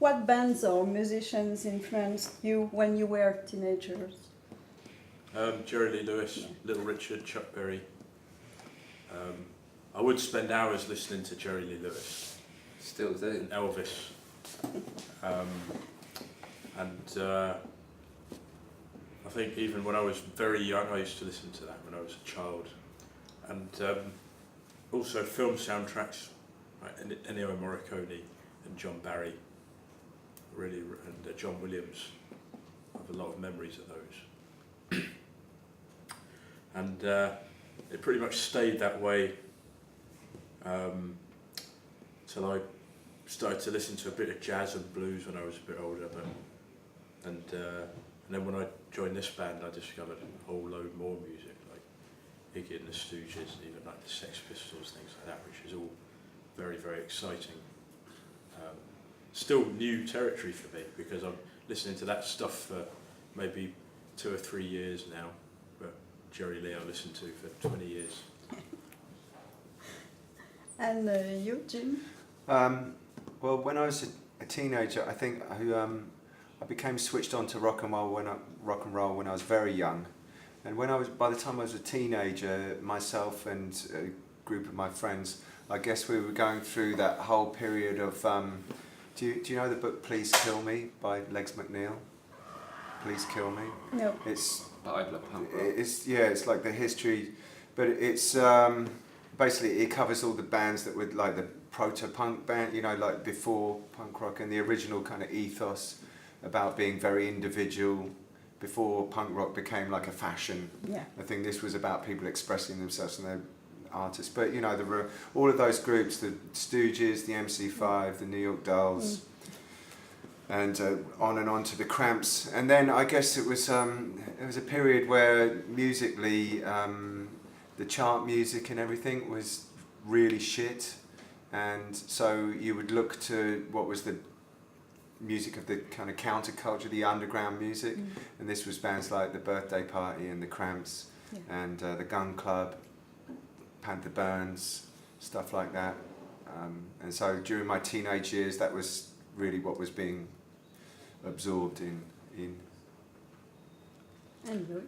What bands or musicians influenced you when you were teenagers? Jerry Lee Lewis, Little Richard, Chuck Berry. I would spend hours listening to Jerry Lee Lewis. Still do. And Elvis. I think even when I was very young, I used to listen to that when I was a child. And also film soundtracks, like Ennio Morricone and John Barry, really, and John Williams. I have a lot of memories of those. And it pretty much stayed that way till I started to listen to a bit of jazz and blues when I was a bit older. And then when I joined this band, I discovered a whole load more music, like Iggy and the Stooges, and even like the Sex Pistols, things like that, which is all very, very exciting. Still new territory for me, because I'm listening to that stuff for maybe 2 or 3 years now, but Jerry Lee I listened to for 20 years. And you, Jim? Well, when I was a teenager, I think I became switched on to rock and roll when I was very young. And by the time I was a teenager, myself and a group of my friends, I guess we were going through that whole period of. Do you know the book Please Kill Me by Legs McNeil? Please Kill Me. No. It's Bible of punk rock. It's like the history, but it's basically it covers all the bands that were like the proto-punk band, like before punk rock, and the original kind of ethos about being very individual before punk rock became like a fashion. Yeah. I think this was about people expressing themselves and their artists. But there were all of those groups, the Stooges, the MC5, the New York Dolls, and on to the Cramps. And then I guess it was a period where musically the chart music and everything was really shit. And so you would look to what was the music of the kind of counterculture, the underground music, and this was bands like the Birthday Party and the Cramps, and the Gun Club, Panther Burns, stuff like that. And so during my teenage years, that was really what was being absorbed in. And you?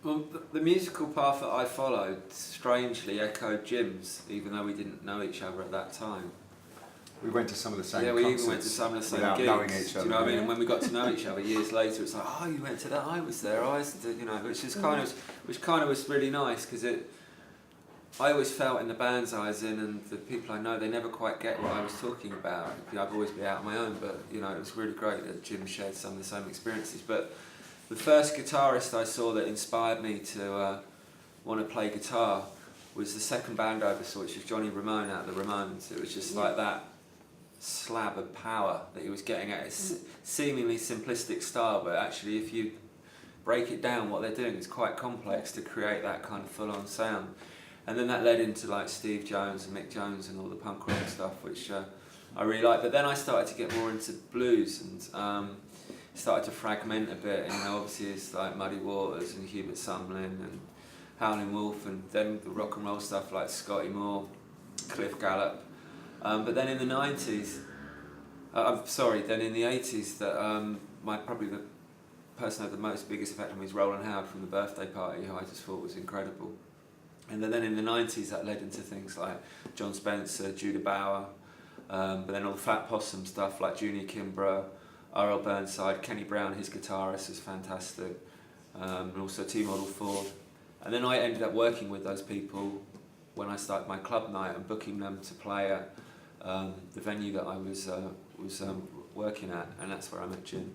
Well, the musical path that I followed strangely echoed Jim's, even though we didn't know each other at that time. We went to some of the same concerts. concerts. We even went to some of the same without gigs. knowing each other. Do you know what I mean? And when we got to know each other years later, it's like, oh, you went to that. I was there. Which kind of was really nice, because I always felt in the bands I was in and the people I know, they never quite get what I was talking about. I'd always be out on my own, but it was really great that Jim shared some of the same experiences. But the first guitarist I saw that inspired me to want to play guitar was the second band I ever saw, which was Johnny Ramone out of the Ramones. It was just like that slab of power that he was getting at. It's seemingly simplistic style, but actually if you break it down, what they're doing is quite complex to create that kind of full-on sound. And then that led into like Steve Jones and Mick Jones and all the punk rock stuff, which I really liked. But then I started to get more into blues and started to fragment a bit. Obviously it's like Muddy Waters and Hubert Sumlin and Howlin' Wolf, and then the rock and roll stuff like Scotty Moore, Cliff Gallup. But then in the 90s, then in the 80s, that probably the person who had the biggest effect on me was Roland Howard from the Birthday Party, who I just thought was incredible. And then in the 90s, that led into things like John Spencer, Judah Bauer, but then all the Fat Possum stuff like Junior Kimbrough, R.L. Burnside, Kenny Brown, his guitarist, is fantastic, and also T. Model Ford. And then I ended up working with those people when I started my club night and booking them to play at the venue that I was working at, and that's where I met Jim.